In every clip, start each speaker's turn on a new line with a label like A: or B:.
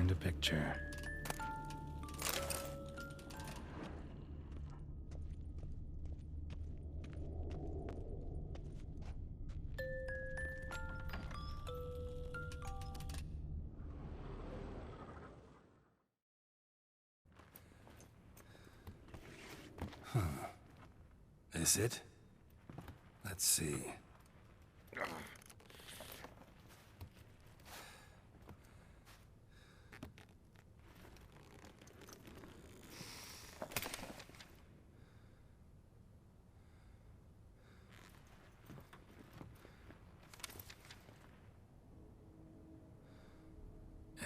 A: Find a picture. Is it? Let's see.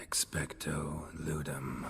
A: Expecto ludum.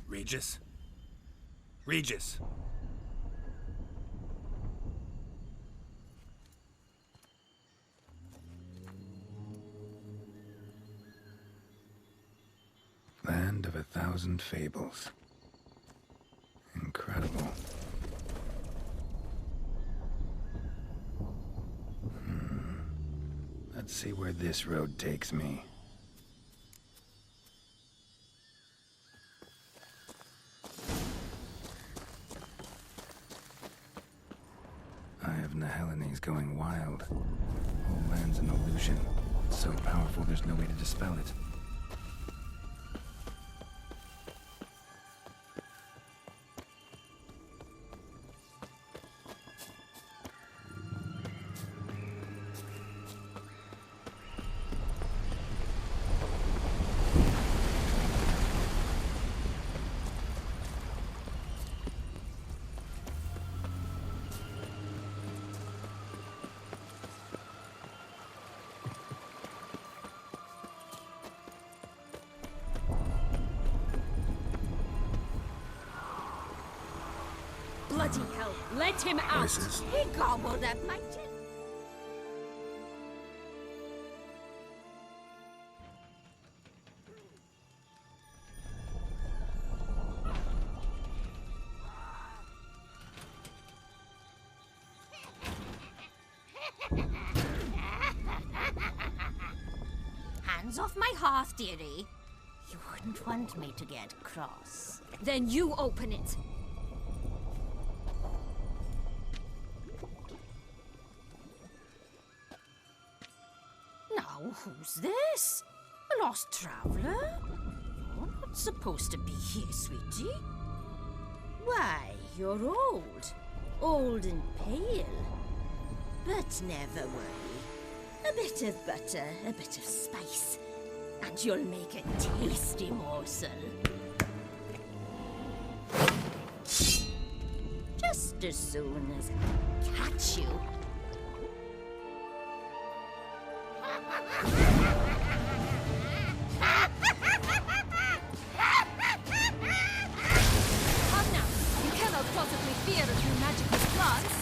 A: Regis? Regis! Land of 1,000 fables. Incredible. Let's see where this road takes me. Eye of Nehelines going wild. Whole land's an illusion. It's so powerful there's no way to dispel it.
B: Bloody hell, let him out!
A: Voices.
B: He gobbled up my tin.
C: Hands off my hearth, dearie. You wouldn't want me to get cross.
B: Then you open it.
C: Now, who's this? A lost traveler? You're not supposed to be here, sweetie. Why, you're old. Old and pale. But never worry. A bit of butter, a bit of spice, and you'll make a tasty morsel. Just as soon as I catch you.
B: Come now, you cannot possibly fear a few magical plants.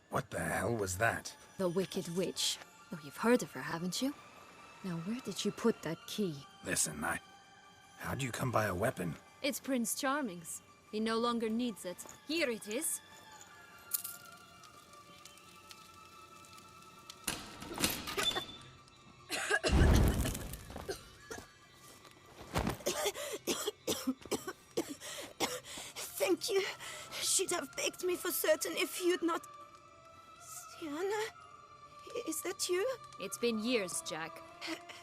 A: What the hell was that?
B: The Wicked Witch. Oh, you've heard of her, haven't you? Now, where did you put that key?
A: Listen, how'd you come by a weapon?
B: It's Prince Charming's. He no longer needs it. Here it is.
C: Thank you. She'd have begged me for certain if you'd not... Sienna? Is that you?
B: It's been years, Jack.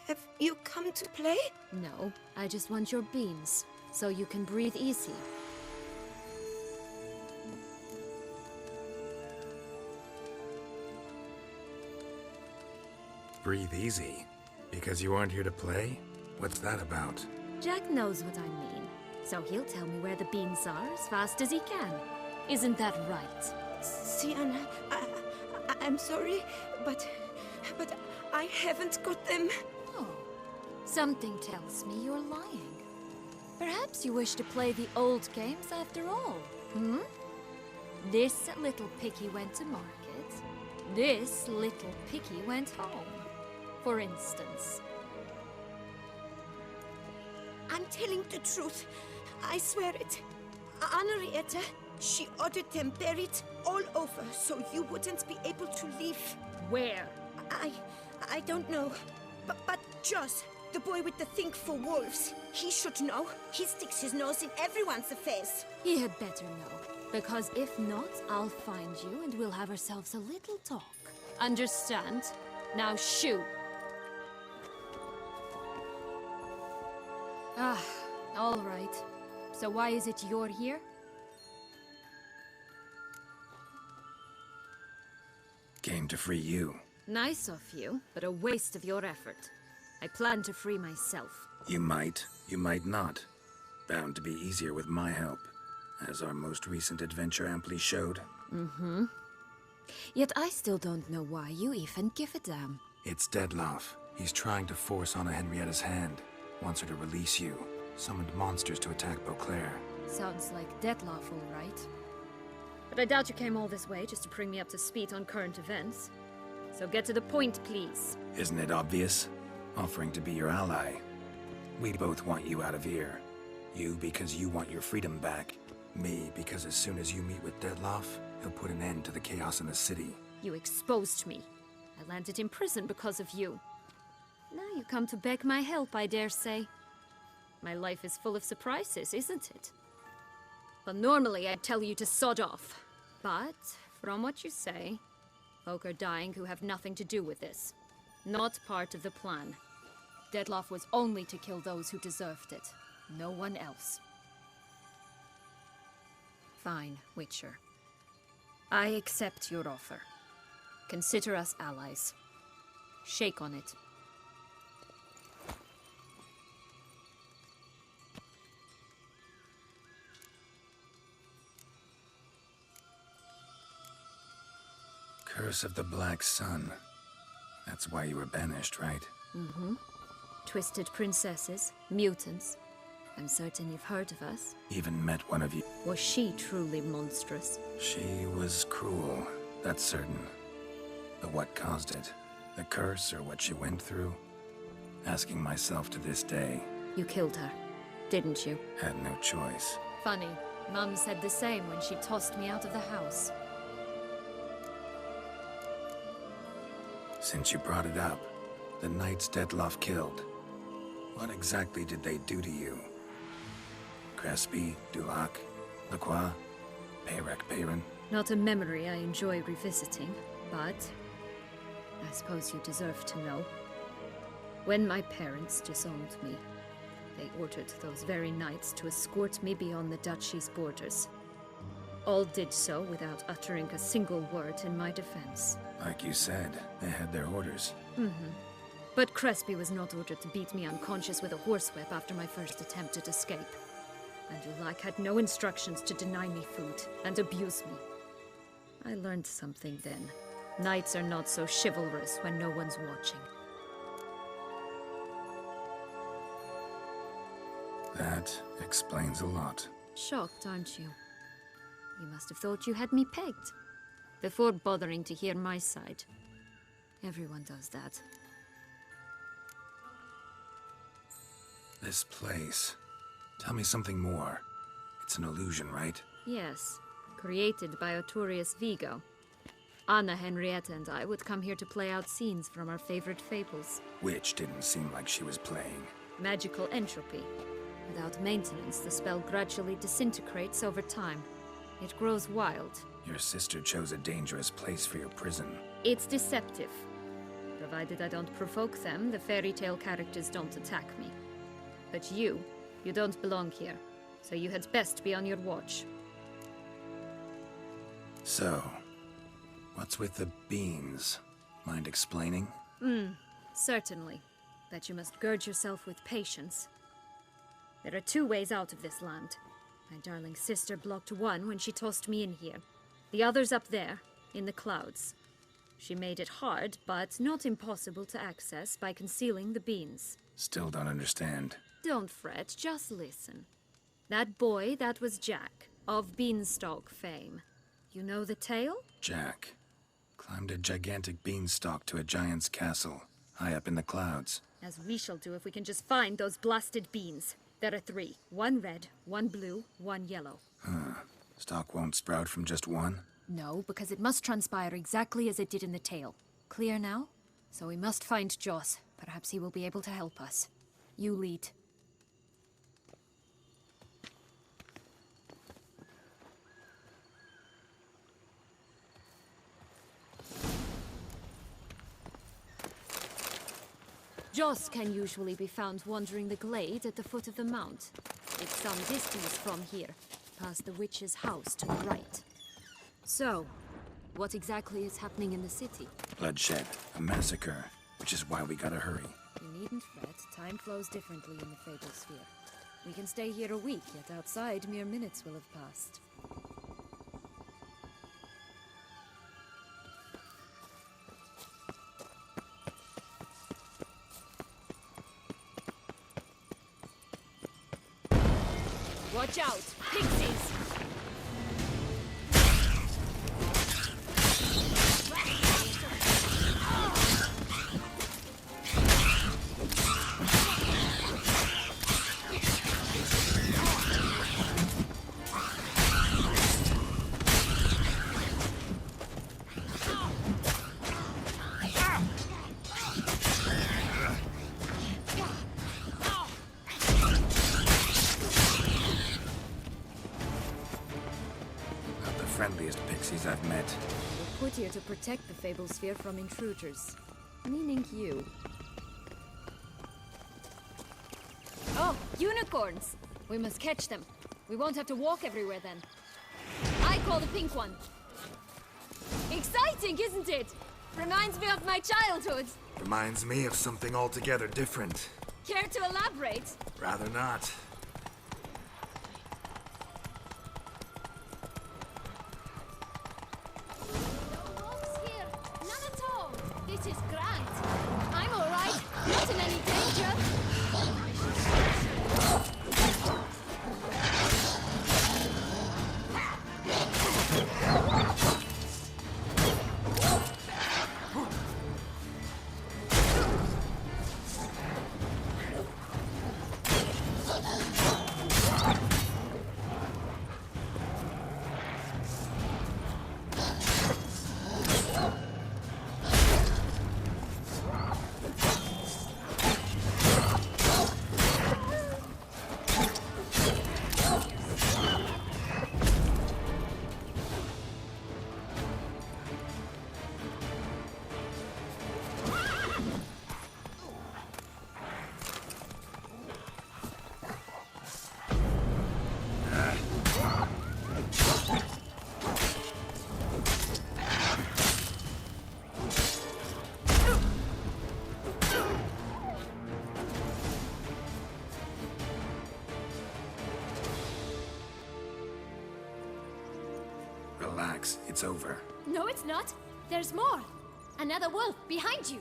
C: Have you come to play?
B: No, I just want your beans, so you can breathe easy.
A: Breathe easy? Because you aren't here to play? What's that about?
B: Jack knows what I mean, so he'll tell me where the beans are as fast as he can. Isn't that right?
C: Sienna, I'm sorry, but I haven't got them.
B: Oh, something tells me you're lying. Perhaps you wish to play the old games after all, hmm? This little picky went to market. This little picky went home, for instance.
C: I'm telling the truth. I swear it. Henrietta, she ordered them buried all over so you wouldn't be able to leave.
B: Where?
C: I don't know. But Joss, the boy with the thing for wolves, he should know. He sticks his nose in everyone's affairs.
B: He had better know. Because if not, I'll find you and we'll have ourselves a little talk. Understand? Now shoot! Ah, all right. So why is it you're here?
A: Came to free you.
B: Nice of you, but a waste of your effort. I plan to free myself.
A: You might not. Bound to be easier with my help, as our most recent adventure amply showed.
B: Mm-hmm. Yet I still don't know why you even give a damn.
A: It's Dettlaff. He's trying to force Anna Henrietta's hand. Wants her to release you. Summoned monsters to attack Beauclair.
B: Sounds like Dettlaff, all right. But I doubt you came all this way just to bring me up to speed on current events. So get to the point, please.
A: Isn't it obvious? Offering to be your ally. We both want you out of here. You because you want your freedom back. Me because as soon as you meet with Dettlaff, he'll put an end to the chaos in the city.
B: You exposed me. I landed in prison because of you. Now you come to beg my help, I dare say. My life is full of surprises, isn't it? Well, normally I'd tell you to sod off. But, from what you say, folk are dying who have nothing to do with this. Not part of the plan. Dettlaff was only to kill those who deserved it. No one else. Fine, Witcher. I accept your offer. Consider us allies. Shake on it.
A: Curse of the Black Sun. That's why you were banished, right?
B: Mm-hmm. Twisted princesses, mutants. I'm certain you've heard of us.
A: Even met one of you.
B: Was she truly monstrous?
A: She was cruel, that's certain. But what caused it? The curse or what she went through? Asking myself to this day.
B: You killed her, didn't you?
A: Had no choice.
B: Funny. Mum said the same when she tossed me out of the house.
A: Since you brought it up, the knights Dettlaff killed. What exactly did they do to you? Crespi, Dulac, Lacroix, Peyrac Peyran?
B: Not a memory I enjoy revisiting, but I suppose you deserve to know. When my parents disowned me, they ordered those very knights to escort me beyond the duchy's borders. All did so without uttering a single word in my defense.
A: Like you said, they had their orders.
B: Mm-hmm. But Crespi was not ordered to beat me unconscious with a horsewhip after my first attempt at escape. And Dulac had no instructions to deny me food and abuse me. I learned something then. Knights are not so chivalrous when no one's watching.
A: That explains a lot.
B: Shocked, aren't you? You must have thought you had me pegged. Before bothering to hear my side. Everyone does that.
A: This place. Tell me something more. It's an illusion, right?
B: Yes. Created by Artorius Vigo. Anna, Henrietta, and I would come here to play out scenes from our favorite fables.
A: Which didn't seem like she was playing.
B: Magical entropy. Without maintenance, the spell gradually disintegrates over time. It grows wild.
A: Your sister chose a dangerous place for your prison.
B: It's deceptive. Provided I don't provoke them, the fairy tale characters don't attack me. But you don't belong here. So you had best be on your watch.
A: So, what's with the beans? Mind explaining?
B: Certainly. But you must gird yourself with patience. There are two ways out of this land. My darling sister blocked one when she tossed me in here. The other's up there, in the clouds. She made it hard, but not impossible to access by concealing the beans.
A: Still don't understand.
B: Don't fret, just listen. That boy, that was Jack, of Beanstalk fame. You know the tale?
A: Jack climbed a gigantic beanstalk to a giant's castle, high up in the clouds.
B: As we shall do if we can just find those blasted beans. There are 3. 1 red, 1 blue, 1 yellow.
A: Stalk won't sprout from just one?
B: No, because it must transpire exactly as it did in the tale. Clear now? So we must find Joss. Perhaps he will be able to help us. You lead. Joss can usually be found wandering the glade at the foot of the mount. It's some distance from here, past the witch's house to the right. So, what exactly is happening in the city?
A: Bloodshed, a massacre, which is why we gotta hurry.
B: You needn't fret, time flows differently in the Fable Sphere. We can stay here a week, yet outside mere minutes will have passed. Watch out! Pixies!
A: friendliest pixies I've met.
B: We're put here to protect the Fable Sphere from intruders. Meaning you. Oh, unicorns! We must catch them. We won't have to walk everywhere then. I call the pink one. Exciting, isn't it? Reminds me of my childhood.
A: Reminds me of something altogether different.
B: Care to elaborate?
A: Rather not.
B: No wolves here. None at all. This is grand. I'm all right. Not in any danger.
A: Relax, it's over.
B: No, it's not. There's more. Another wolf behind you.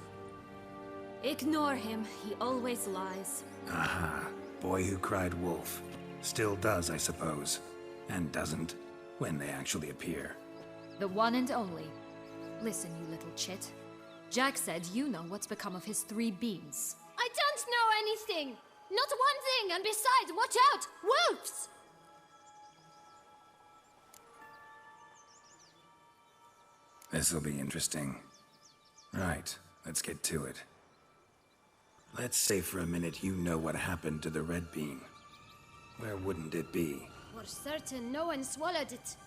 B: Ignore him. He always lies.
A: Aha. Boy who cried wolf. Still does, I suppose. And doesn't, when they actually appear.
B: The one and only. Listen, you little chit. Jack said you know what's become of his 3 beans. I don't know anything! Not one thing, and besides, watch out! Wolves!
A: This'll be interesting. Right, let's get to it. Let's say for a minute you know what happened to the red bean. Where wouldn't it be?
B: For certain, no one swallowed it.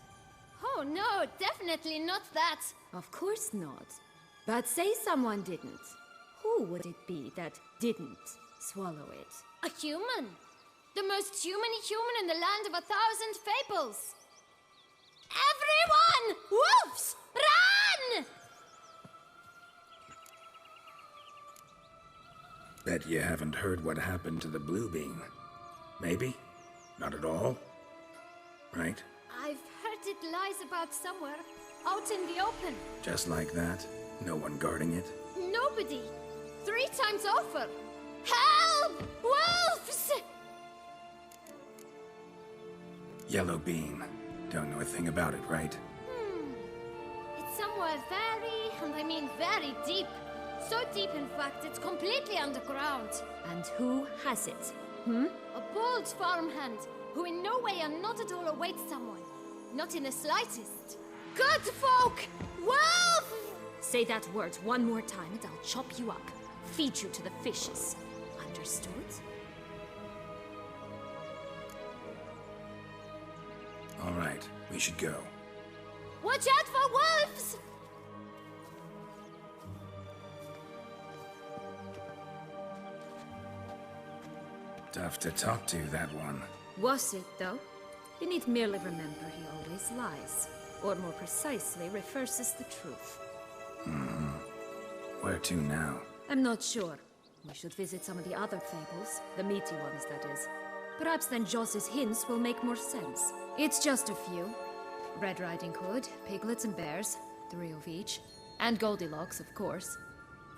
B: Oh no, definitely not that. Of course not. But say someone didn't. Who would it be that didn't swallow it? A human. The most humany human in the land of 1,000 fables. Everyone! Wolves! Run!
A: Bet you haven't heard what happened to the blue bean. Maybe? Not at all? Right?
B: I've heard it lies about somewhere. Out in the open.
A: Just like that? No one guarding it?
B: Nobody. 3 times over. Help! Wolves!
A: Yellow bean. Don't know a thing about it, right?
B: It's somewhere very, and I mean very deep. So deep, in fact, it's completely underground. And who has it? A bold farmhand, who in no way and not at all awaits someone. Not in the slightest. Good folk! Wolf! Say that word one more time and I'll chop you up. Feed you to the fishes. Understood?
A: All right, we should go.
B: Watch out for wolves!
A: Tough to talk to, that one.
B: Was it, though? You need merely remember he always lies. Or more precisely, reverses the truth.
A: Where to now?
B: I'm not sure. We should visit some of the other fables. The meaty ones, that is. Perhaps then Joss's hints will make more sense. It's just a few. Red Riding Hood, piglets and bears, 3 of each. And Goldilocks, of course.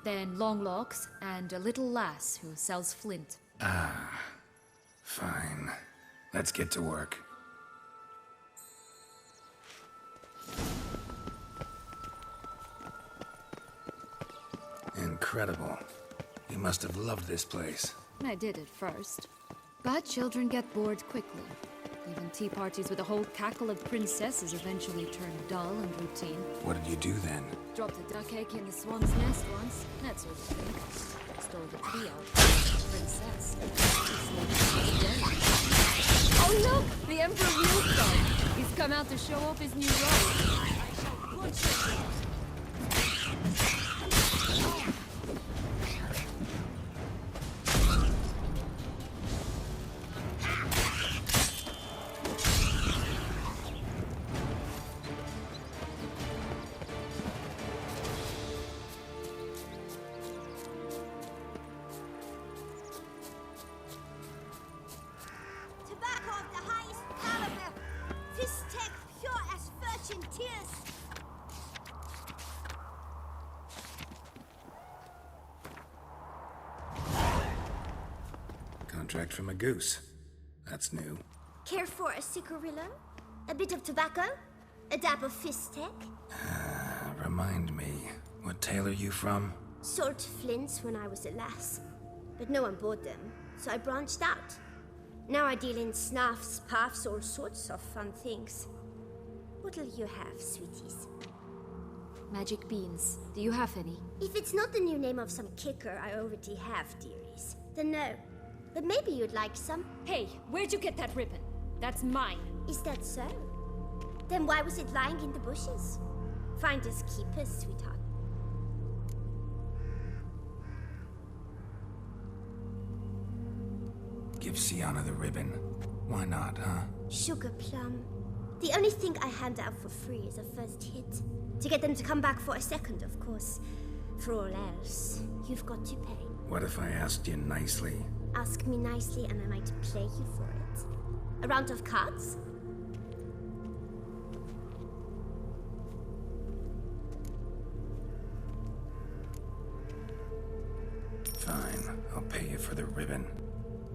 B: Then Longlocks, and a little lass who sells flint.
A: Fine. Let's get to work. Incredible. You must have loved this place.
B: I did at first. But children get bored quickly. Even tea parties with a whole cackle of princesses eventually turn dull and routine.
A: What did you do then?
B: Dropped a duck egg in the swan's nest once, that sort of thing. Stole the key out. Princess. Oh look! The Emperor Nilfgaard! He's come out to show off his new robe.
D: Tobacco of the highest caliber. Fist tech pure as virgin tears.
A: Contract from a goose. That's new.
D: Care for a cigarillo? A bit of tobacco? A dab of fist tech?
A: Remind me, what tale are you from?
D: Sold flints when I was a lass. But no one bought them, so I branched out. Now I deal in snuffs, puffs, all sorts of fun things. What'll you have, sweeties?
B: Magic beans. Do you have any?
D: If it's not the new name of some kicker I already have, dearies, then no. But maybe you'd like some.
B: Hey, where'd you get that ribbon? That's mine.
D: Is that so? Then why was it lying in the bushes? Finders keepers, sweetheart.
A: Give Sienna the ribbon. Why not, huh?
D: Sugar plum. The only thing I hand out for free is a first hit. To get them to come back for a second, of course. For all else, you've got to pay.
A: What if I asked you nicely?
D: Ask me nicely and I might play you for it. A round of cards?
A: Fine, I'll pay you for the ribbon.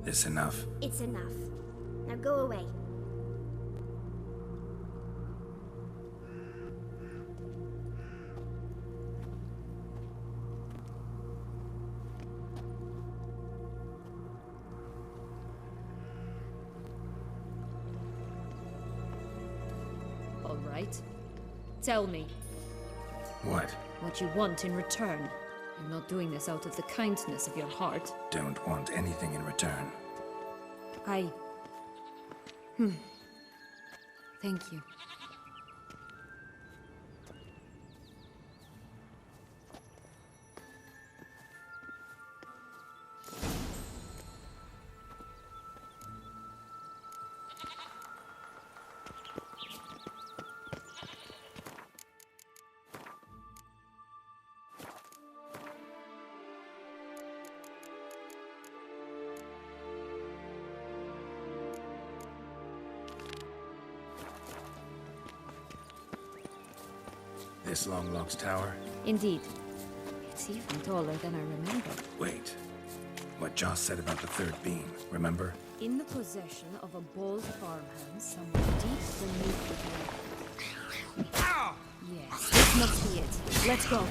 A: This enough?
D: It's enough. Now go away.
B: All right. Tell me
A: What?
B: what you want in return. You're not doing this out of the kindness of your heart.
A: Don't want anything in return.
B: Thank you.
A: This Longlock's tower?
B: Indeed. It's even taller than I remember.
A: Wait. What Joss said about the third beam, remember?
B: In the possession of a bold farmhand somewhere deep beneath the ground. Yes, this must be it. Let's go.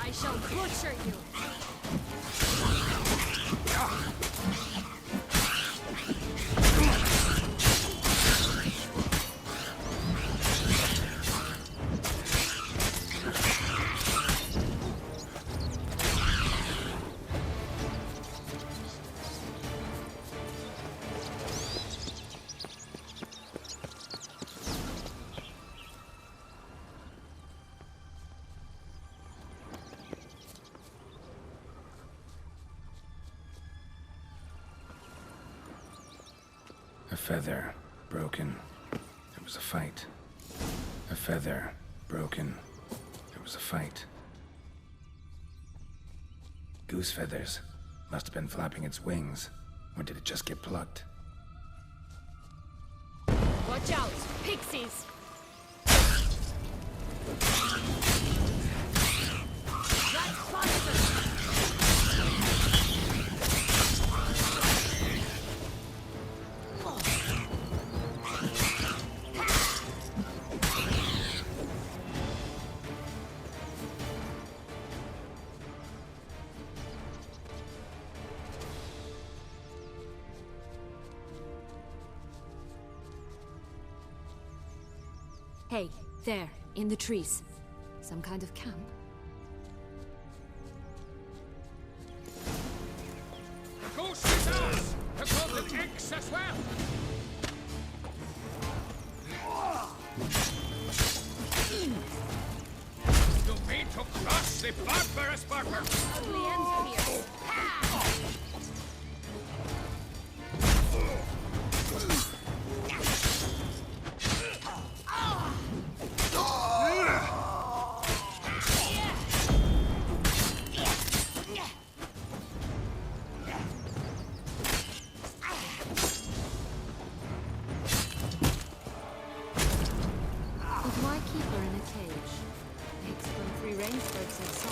B: I shall butcher you.
A: feather, broken. There was a fight. A feather, broken. There was a fight. Goose feathers. Must have been flapping its wings. Or did it just get plucked?
B: Watch out! Pixies! That's faster! Hey, there, in the trees. Some kind of camp?
E: The ghost is ours! The golden eggs as well! You mean to cross the barbarous barber?
B: Ugly ends here.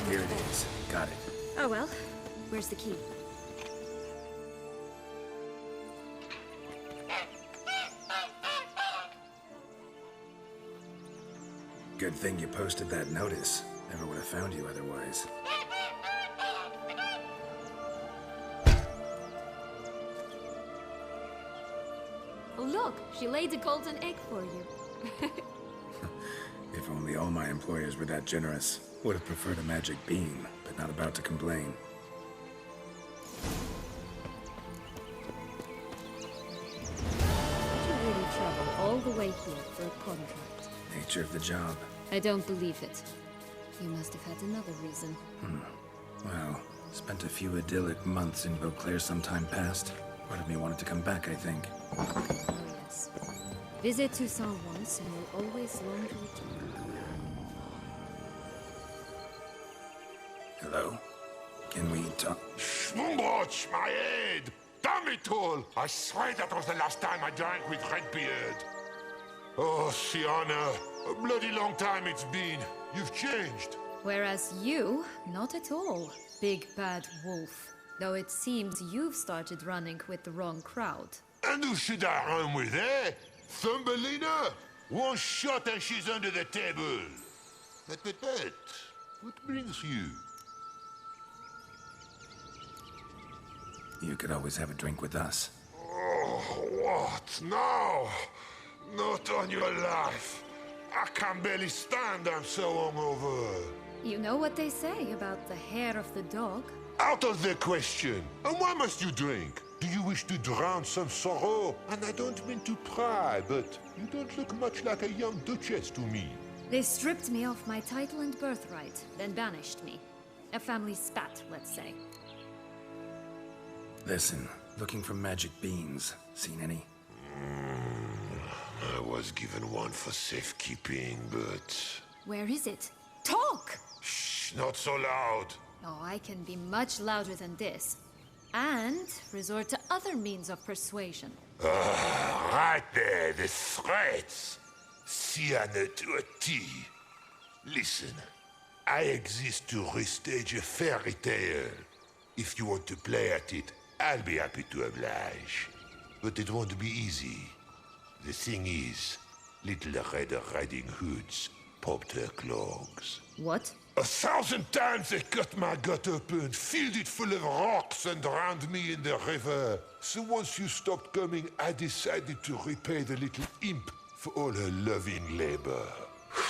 A: Here it is. Got it.
B: Oh well. Where's the key?
A: Good thing you posted that notice. Never would have found you otherwise.
B: Oh look, she laid a golden egg for you.
A: If only all my employers were that generous. Would have preferred a magic bean, but not about to complain.
B: Did you really travel all the way here for a contract?
A: Nature of the job.
B: I don't believe it. You must have had another reason.
A: Well, spent a few idyllic months in Beauclair some time past. Part of me wanted to come back, I think.
B: Oh yes. Visit Toussaint once and you'll always long to return.
A: Hello? Can we talk?
F: Schmumboch, my head! Damn it all! I swear that was the last time I drank with Redbeard. Oh, Sienna, a bloody long time it's been. You've changed.
B: Whereas you, not at all, big bad wolf. Though it seems you've started running with the wrong crowd.
F: And who should I run with, eh? Thumbelina? One shot and she's under the table. But, what brings you?
A: You could always have a drink with us.
F: Oh, what now? Not on your life. I can barely stand, I'm so hungover.
B: You know what they say about the hair of the dog?
F: Out of the question. And why must you drink? Do you wish to drown some sorrow? And I don't mean to pry, but you don't look much like a young duchess to me.
B: They stripped me of my title and birthright, then banished me. A family spat, let's say.
A: Listen, looking for magic beans. Seen any?
F: I was given one for safekeeping, but...
B: Where is it? Talk!
F: Shh, not so loud.
B: Oh, I can be much louder than this. And resort to other means of persuasion.
F: Right there, the threats. Sienna to a T. Listen, I exist to restage a fairy tale. If you want to play at it, I'll be happy to oblige. But it won't be easy. The thing is, little Red Riding Hoods popped her clogs.
B: What?
F: 1,000 times they cut my gut open, filled it full of rocks and drowned me in the river. So once you stopped coming, I decided to repay the little imp for all her loving labor.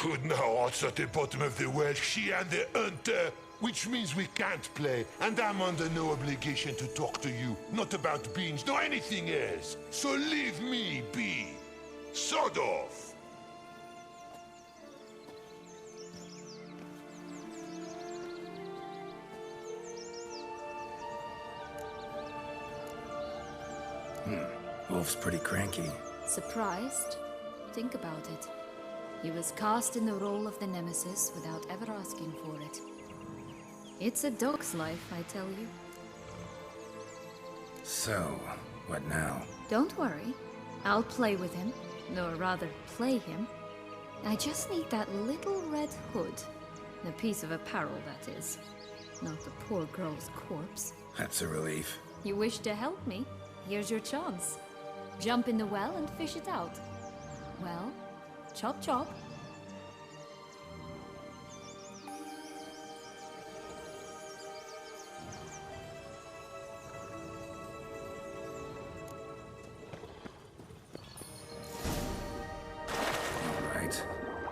F: Good now, odds at the bottom of the well, she and the hunter, which means we can't play, and I'm under no obligation to talk to you, not about beans, nor anything else. So leave me be. Sod off.
A: Wolf's pretty cranky.
B: Surprised? Think about it. He was cast in the role of the Nemesis without ever asking for it. It's a dog's life, I tell you.
A: So, what now?
B: Don't worry. I'll play with him. Or rather, play him. I just need that little red hood. A piece of apparel, that is. Not the poor girl's corpse.
A: That's a relief.
B: You wish to help me? Here's your chance. Jump in the well and fish it out. Well, chop chop.
A: All right.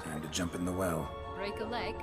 A: Time to jump in the well.
B: Break a leg.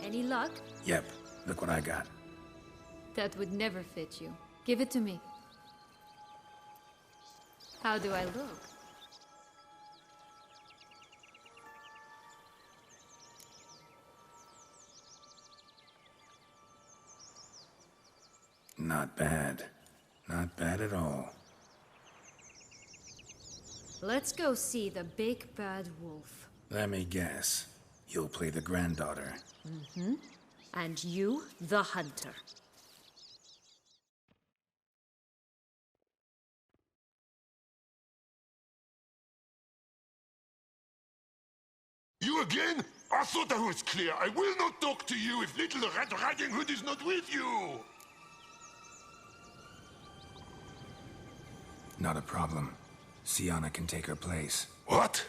B: Any luck?
A: Yep, look what I got.
B: That would never fit you. Give it to me. How do I look?
A: Not bad. Not bad at all.
B: Let's go see the big bad wolf.
A: Let me guess. You'll play the granddaughter.
C: And you, the hunter.
F: You again? I thought I was clear. I will not talk to you if little Red Riding Hood is not with you.
A: Not a problem. Sienna can take her place.
F: What?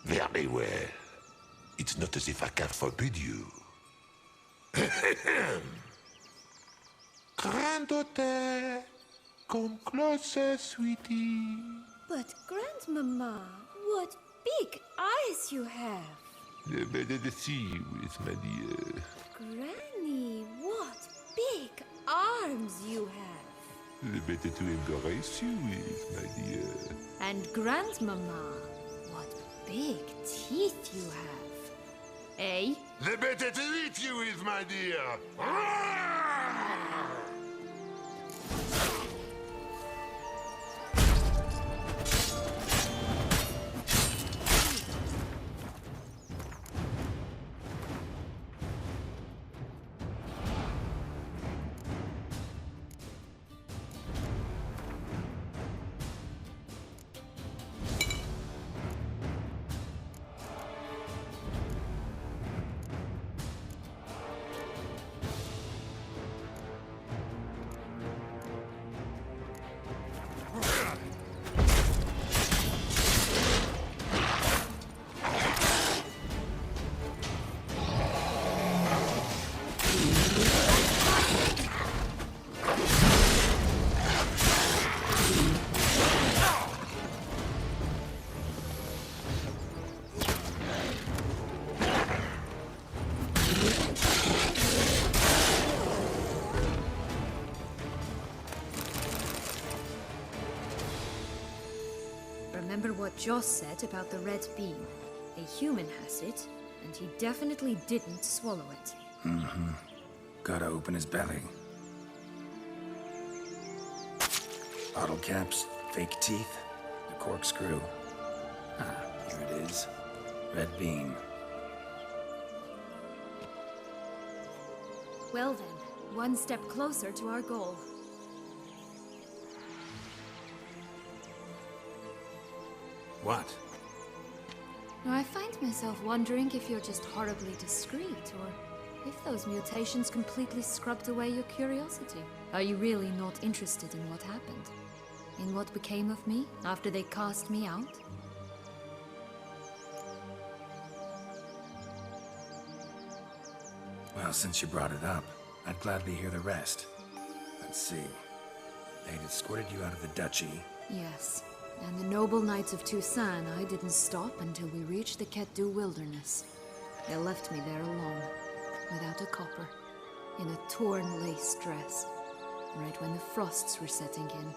F: Very well. It's not as if I can forbid you. Granddaughter, come closer, sweetie.
D: But, Grandmama, what big eyes you have!
F: The better to see you with, my dear.
D: Granny, what big arms you have!
F: The better to embrace you with, my dear.
B: And Grandmama, what big teeth you have. Eh?
F: The better to eat you with, my dear.
B: Remember what Joss said about the red bean. A human has it, and he definitely didn't swallow it.
A: Gotta open his belly. Bottle caps, fake teeth, the corkscrew. Ah, here it is. Red bean.
B: Well then, one step closer to our goal.
A: What?
B: Now, I find myself wondering if you're just horribly discreet, or if those mutations completely scrubbed away your curiosity. Are you really not interested in what happened? In what became of me after they cast me out?
A: Well, since you brought it up, I'd gladly hear the rest. Let's see. They'd escorted you out of the duchy.
B: Yes. And the noble knights of Toussaint, I didn't stop until we reached the Ketdu wilderness. They left me there alone, without a copper, in a torn lace dress, right when the frosts were setting in.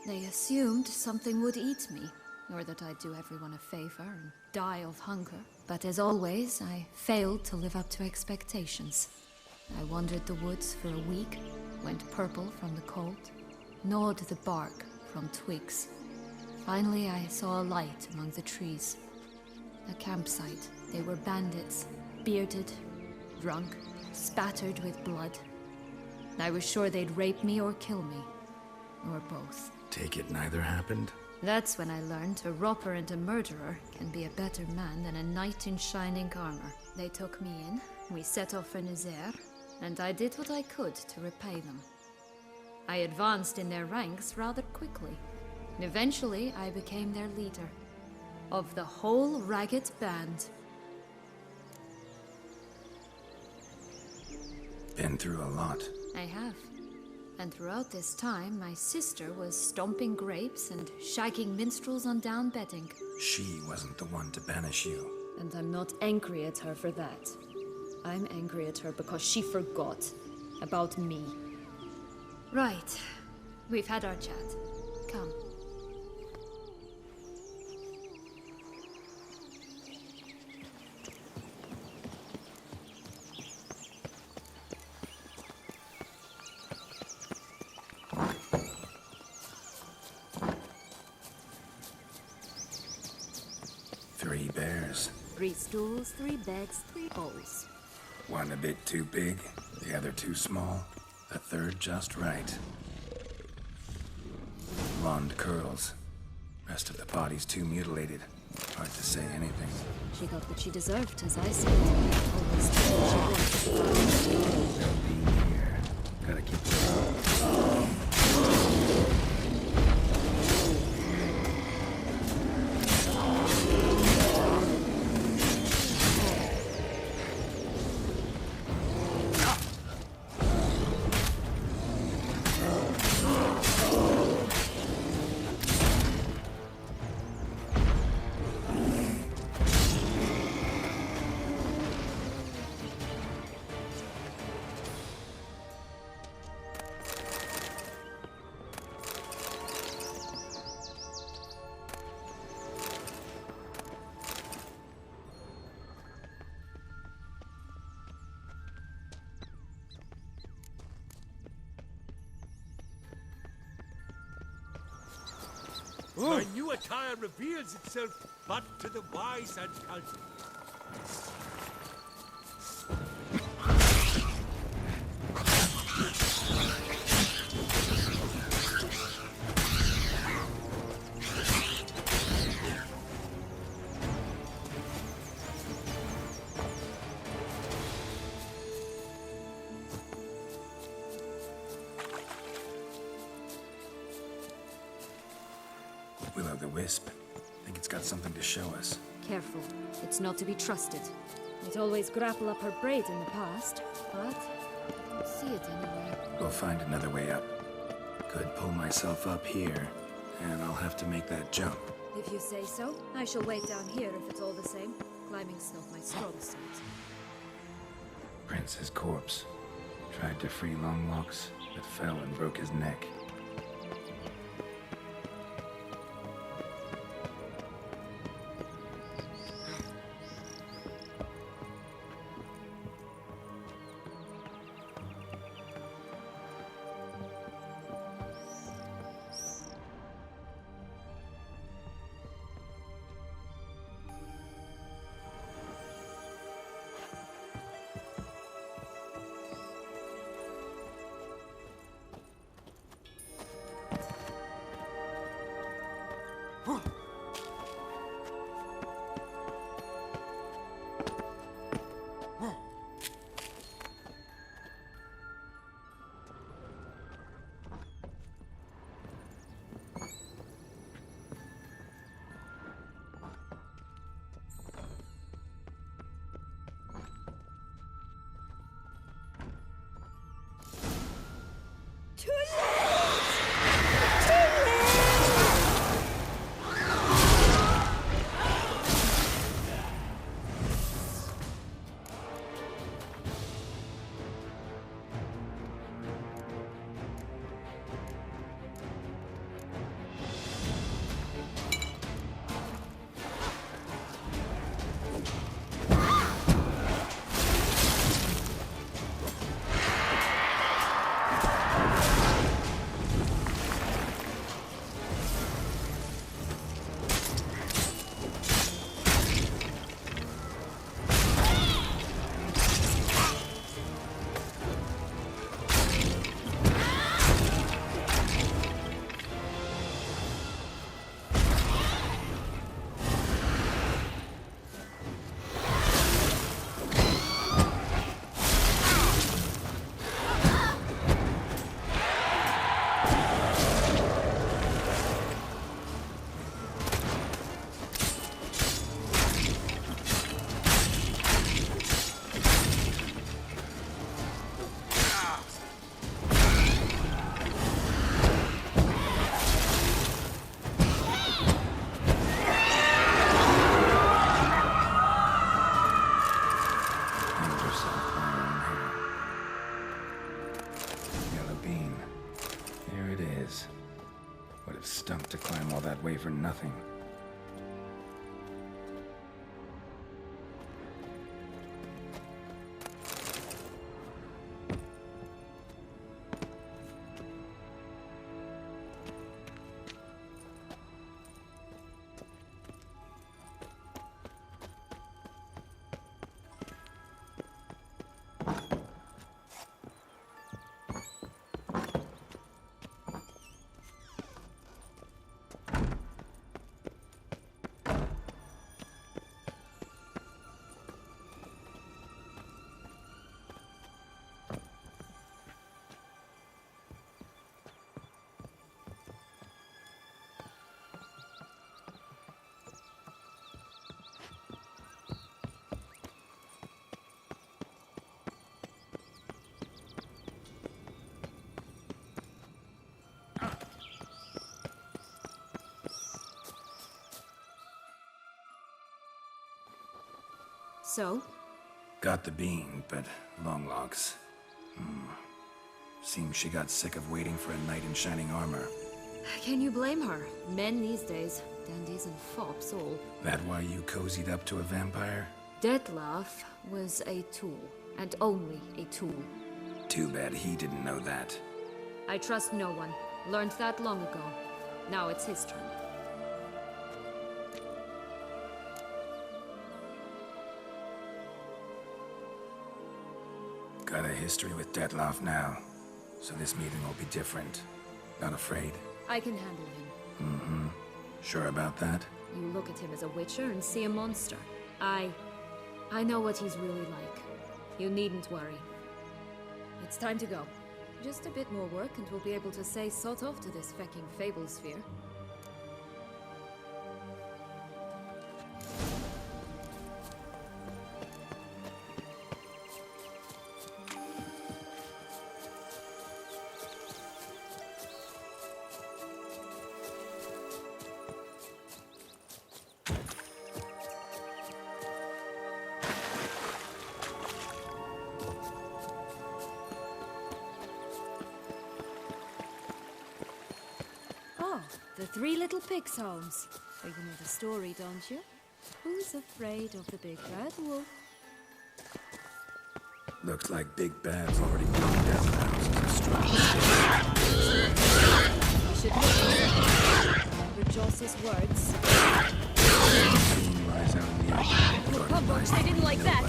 B: They assumed something would eat me, or that I'd do everyone a favor and die of hunger. But as always, I failed to live up to expectations. I wandered the woods for a week, went purple from the cold, gnawed the bark from twigs. Finally, I saw a light among the trees. A campsite. They were bandits, bearded, drunk, spattered with blood. I was sure they'd rape me or kill me, or both.
A: Take it neither happened?
B: That's when I learned a robber and a murderer can be a better man than a knight in shining armor. They took me in, we set off for Nazaire, and I did what I could to repay them. I advanced in their ranks rather quickly, and eventually I became their leader. Of the whole ragged band.
A: Been through a lot.
B: I have. And throughout this time, my sister was stomping grapes and shagging minstrels on down bedding.
A: She wasn't the one to banish you.
B: And I'm not angry at her for that. I'm angry at her because she forgot about me. Right. We've had our chat. Come.
A: Three bears.
B: 3 stools, 3 beds, 3 bowls.
A: One a bit too big, the other too small, the third just right. Blonde curls. Rest of the body's too mutilated. Hard to say anything.
B: She got what she deserved, as I said. Always did what she wanted.
A: No being here. Gotta keep going.
E: My new attire reveals itself but to the wise and cultured.
A: Will-o'-the-wisp. Think it's got something to show us.
B: Careful. It's not to be trusted. It always grapple up her braid in the past, but I don't see it anywhere.
A: We'll find another way up. Could pull myself up here, and I'll have to make that jump.
B: If you say so, I shall wait down here if it's all the same. Climbing's not my strong suit.
A: Prince's corpse. Tried to free Longlocks, but fell and broke his neck. Would have stunk to climb all that way for nothing.
B: So?
A: Got the bean, but Longlocks. Seems she got sick of waiting for a knight in shining armor.
B: Can you blame her? Men these days, dandies and fops all.
A: That why you cozied up to a vampire?
B: Dettlaff was a tool, and only a tool.
A: Too bad he didn't know that.
B: I trust no one. Learned that long ago. Now it's his turn.
A: Got a history with Dettlaff now, so this meeting will be different. Not afraid?
B: I can handle him.
A: Sure about that?
B: You look at him as a witcher and see a monster. I know what he's really like. You needn't worry. It's time to go. Just a bit more work and we'll be able to say sort off to this fecking fable sphere. The Three Little Pigs homes. You know the story, don't you? Who's afraid of the big bad wolf?
A: Looks like Big Bad's already broken down the houses of strong.
B: You should listen. Remember Joss's words.
A: Bean lies out in the open.
B: Oh, come on, they didn't like that.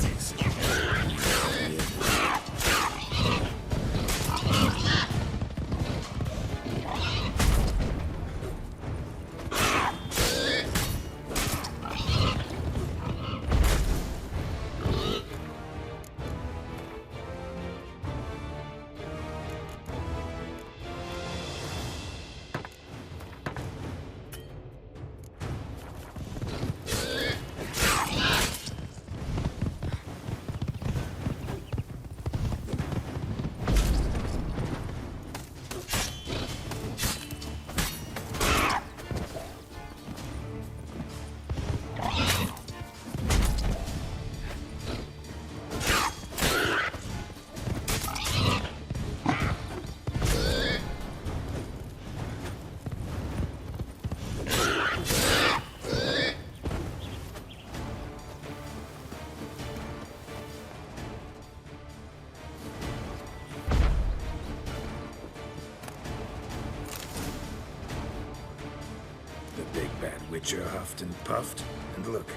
A: Witcher huffed and puffed, and look,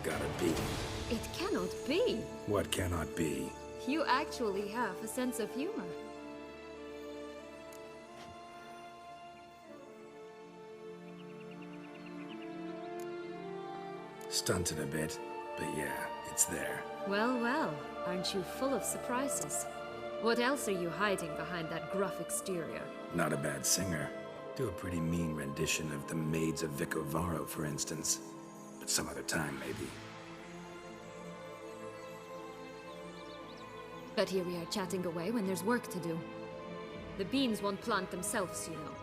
A: got a bean.
B: It cannot be.
A: What cannot be?
B: You actually have a sense of humor.
A: Stunted a bit, but yeah, it's there.
B: Well, well, aren't you full of surprises? What else are you hiding behind that gruff exterior?
A: Not a bad singer. Do a pretty mean rendition of The Maids of Vicovaro, for instance. But some other time, maybe.
B: But here we are chatting away when there's work to do. The beans won't plant themselves, you know.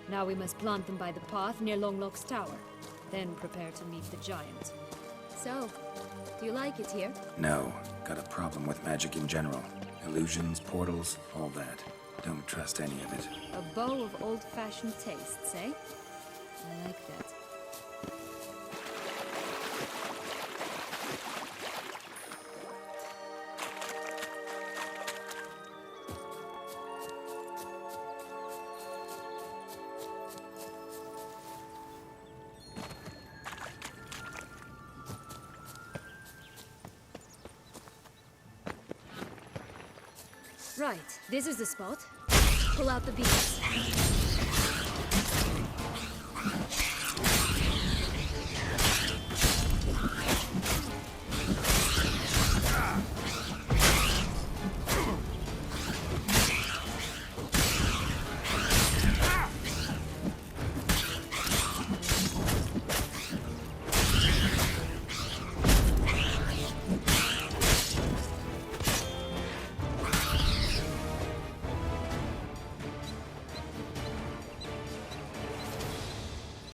B: Now we must plant them by the path near Longlock's tower. Then prepare to meet the giant. So, do you like it here?
A: No, got a problem with magic in general. Illusions, portals, all that. Don't trust any of it.
B: A bow of old-fashioned tastes, eh? I like that. Right, this is the spot. Pull out the beams.